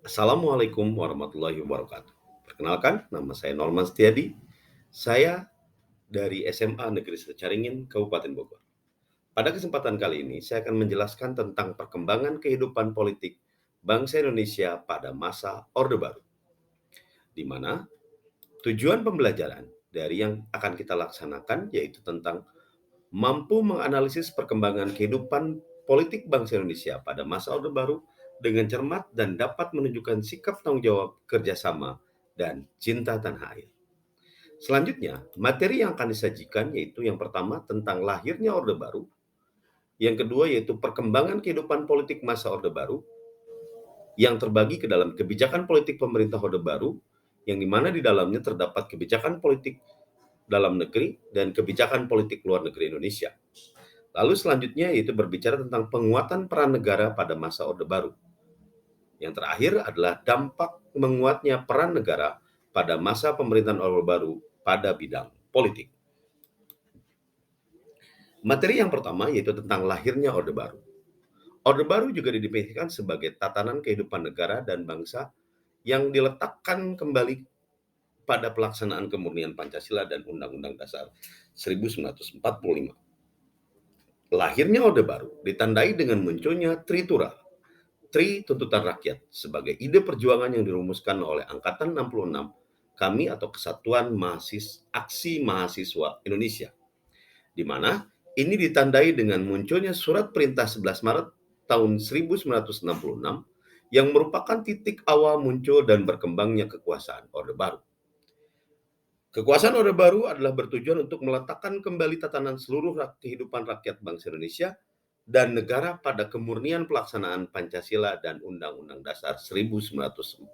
Assalamualaikum warahmatullahi wabarakatuh. Perkenalkan, nama saya Norman Setiadi. Saya dari SMA Negeri Secaringin, Kabupaten Bogor. Pada kesempatan kali ini, saya akan menjelaskan tentang perkembangan kehidupan politik bangsa Indonesia pada masa Orde Baru, di mana tujuan pembelajaran dari yang akan kita laksanakan yaitu tentang mampu menganalisis perkembangan kehidupan politik bangsa Indonesia pada masa Orde Baru dengan cermat dan dapat menunjukkan sikap tanggung jawab, kerjasama, dan cinta tanah air. Selanjutnya, materi yang akan disajikan yaitu yang pertama tentang lahirnya Orde Baru, yang kedua yaitu perkembangan kehidupan politik masa Orde Baru, yang terbagi ke dalam kebijakan politik pemerintah Orde Baru, yang dimana di dalamnya terdapat kebijakan politik dalam negeri dan kebijakan politik luar negeri Indonesia. Lalu selanjutnya yaitu berbicara tentang penguatan peran negara pada masa Orde Baru. Yang terakhir adalah dampak menguatnya peran negara pada masa pemerintahan Orde Baru pada bidang politik. Materi yang pertama yaitu tentang lahirnya Orde Baru. Orde Baru juga didefinisikan sebagai tatanan kehidupan negara dan bangsa yang diletakkan kembali pada pelaksanaan kemurnian Pancasila dan Undang-Undang Dasar 1945. Lahirnya Orde Baru ditandai dengan munculnya Tritura, Tri Tuntutan Rakyat, sebagai ide perjuangan yang dirumuskan oleh Angkatan 66, kami atau Kesatuan Aksi Mahasiswa Indonesia, di mana ini ditandai dengan munculnya Surat Perintah 11 Maret tahun 1966 yang merupakan titik awal muncul dan berkembangnya kekuasaan Orde Baru. Kekuasaan Orde Baru adalah bertujuan untuk meletakkan kembali tatanan seluruh kehidupan rakyat bangsa Indonesia dan negara pada kemurnian pelaksanaan Pancasila dan Undang-Undang Dasar 1945.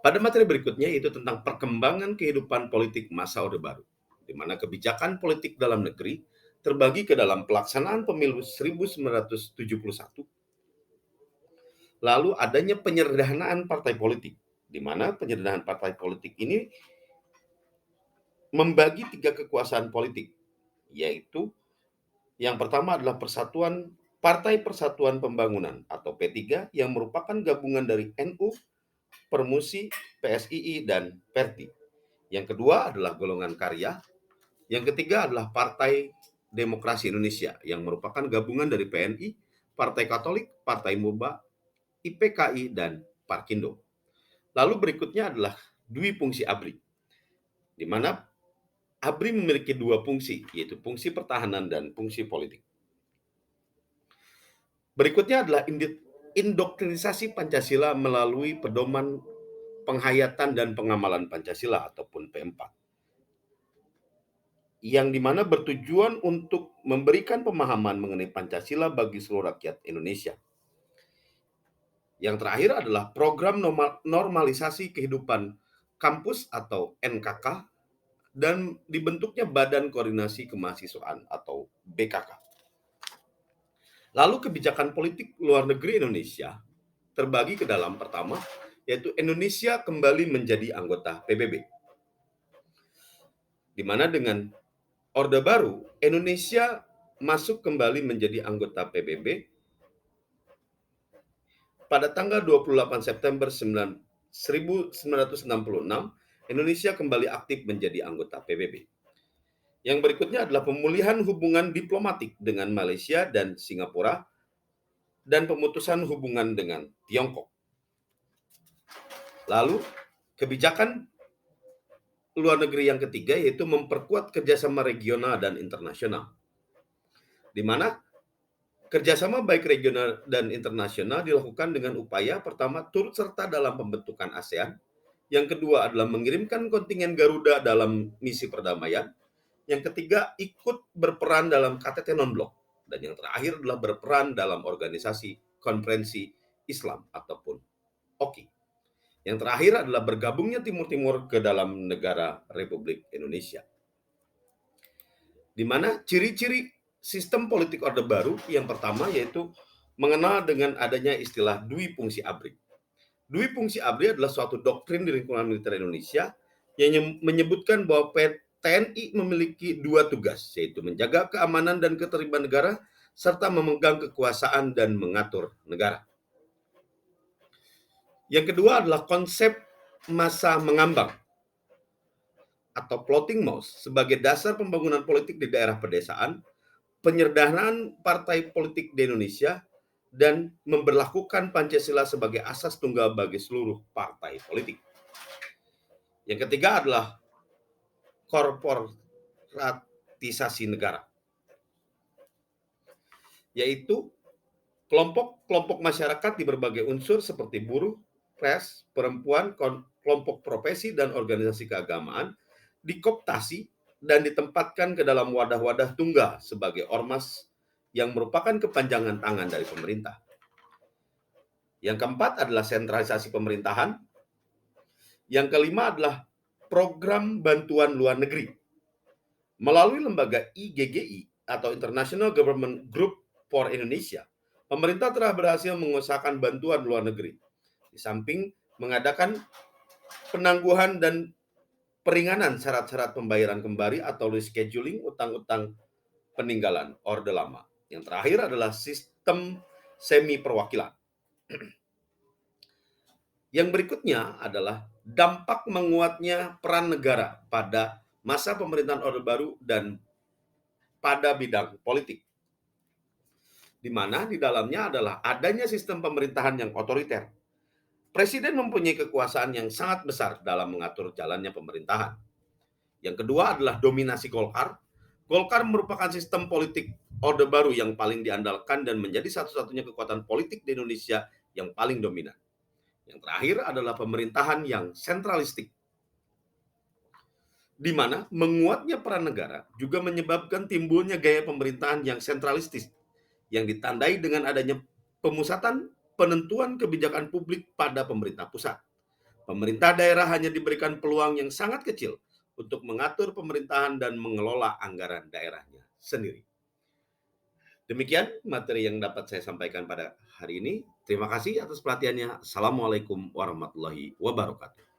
Pada materi berikutnya yaitu tentang perkembangan kehidupan politik masa Orde Baru, di mana kebijakan politik dalam negeri terbagi ke dalam pelaksanaan pemilu 1971, lalu adanya penyederhanaan partai politik, di mana penyederhanaan partai politik ini membagi 3 kekuasaan politik, yaitu yang pertama adalah Partai Persatuan Pembangunan atau P3 yang merupakan gabungan dari NU, Permusi, PSII, dan Perti. Yang kedua adalah golongan karya. Yang ketiga adalah Partai Demokrasi Indonesia yang merupakan gabungan dari PNI, Partai Katolik, Partai Muba, IPKI, dan Parkindo. Lalu berikutnya adalah Dwi Fungsi ABRI, di mana ABRI memiliki 2 fungsi, yaitu fungsi pertahanan dan fungsi politik. Berikutnya adalah indoktrinisasi Pancasila melalui pedoman penghayatan dan pengamalan Pancasila ataupun P4, yang dimana bertujuan untuk memberikan pemahaman mengenai Pancasila bagi seluruh rakyat Indonesia. Yang terakhir adalah program normalisasi kehidupan kampus atau NKK dan dibentuknya Badan Koordinasi Kemahasiswaan atau BKK. Lalu kebijakan politik luar negeri Indonesia terbagi ke dalam pertama, yaitu Indonesia kembali menjadi anggota PBB. Di mana dengan Orde Baru, Indonesia masuk kembali menjadi anggota PBB pada tanggal 28 September 1966, Indonesia kembali aktif menjadi anggota PBB. Yang berikutnya adalah pemulihan hubungan diplomatik dengan Malaysia dan Singapura dan pemutusan hubungan dengan Tiongkok. Lalu, kebijakan luar negeri yang ketiga yaitu memperkuat kerjasama regional dan internasional, di mana kerjasama baik regional dan internasional dilakukan dengan upaya pertama turut serta dalam pembentukan ASEAN, yang kedua adalah mengirimkan kontingen Garuda dalam misi perdamaian, yang ketiga ikut berperan dalam KTT non-blok, dan yang terakhir adalah berperan dalam organisasi konferensi Islam ataupun OKI. Yang terakhir adalah bergabungnya Timur Timur ke dalam negara Republik Indonesia. Di mana ciri-ciri sistem politik Orde Baru yang pertama yaitu mengenal dengan adanya istilah Dwi Fungsi ABRI. Dwi Fungsi ABRI adalah suatu doktrin di lingkungan militer Indonesia yang menyebutkan bahwa TNI memiliki 2 tugas, yaitu menjaga keamanan dan ketertiban negara serta memegang kekuasaan dan mengatur negara. Yang kedua adalah konsep masa mengambang atau floating mouse sebagai dasar pembangunan politik di daerah pedesaan, penyederhanaan partai politik di Indonesia, dan memberlakukan Pancasila sebagai asas tunggal bagi seluruh partai politik. Yang ketiga adalah korporatisasi negara, yaitu kelompok-kelompok masyarakat di berbagai unsur seperti buruh, pers, perempuan, kelompok profesi, dan organisasi keagamaan dikooptasi dan ditempatkan ke dalam wadah-wadah tunggal sebagai ormas yang merupakan kepanjangan tangan dari pemerintah. Yang keempat adalah sentralisasi pemerintahan. Yang kelima adalah program bantuan luar negeri. Melalui lembaga IGGI atau International Government Group for Indonesia, pemerintah telah berhasil mengusahakan bantuan luar negeri. Di samping mengadakan penangguhan dan peringanan syarat-syarat pembayaran kembali atau rescheduling utang-utang peninggalan Orde Lama. Yang terakhir adalah sistem semi perwakilan. Yang berikutnya adalah dampak menguatnya peran negara pada masa pemerintahan Orde Baru dan pada bidang politik, di mana di dalamnya adalah adanya sistem pemerintahan yang otoriter. Presiden mempunyai kekuasaan yang sangat besar dalam mengatur jalannya pemerintahan. Yang kedua adalah dominasi Golkar. Golkar merupakan sistem politik Orde Baru yang paling diandalkan dan menjadi satu-satunya kekuatan politik di Indonesia yang paling dominan. Yang terakhir adalah pemerintahan yang sentralistik, di mana menguatnya peran negara juga menyebabkan timbulnya gaya pemerintahan yang sentralistis, yang ditandai dengan adanya pemusatan penentuan kebijakan publik pada pemerintah pusat. Pemerintah daerah hanya diberikan peluang yang sangat kecil untuk mengatur pemerintahan dan mengelola anggaran daerahnya sendiri. Demikian materi yang dapat saya sampaikan pada hari ini. Terima kasih atas perhatiannya. Assalamualaikum warahmatullahi wabarakatuh.